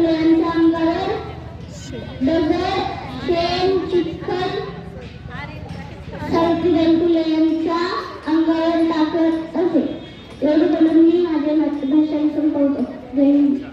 फुले यांच्या अंगावर दगड शेण चिखल सावित्रीबाई फुले यांच्या अंगावर टाकत असे. एवढं बोलून मी माझे भाषण संपवतो. जय हिंद.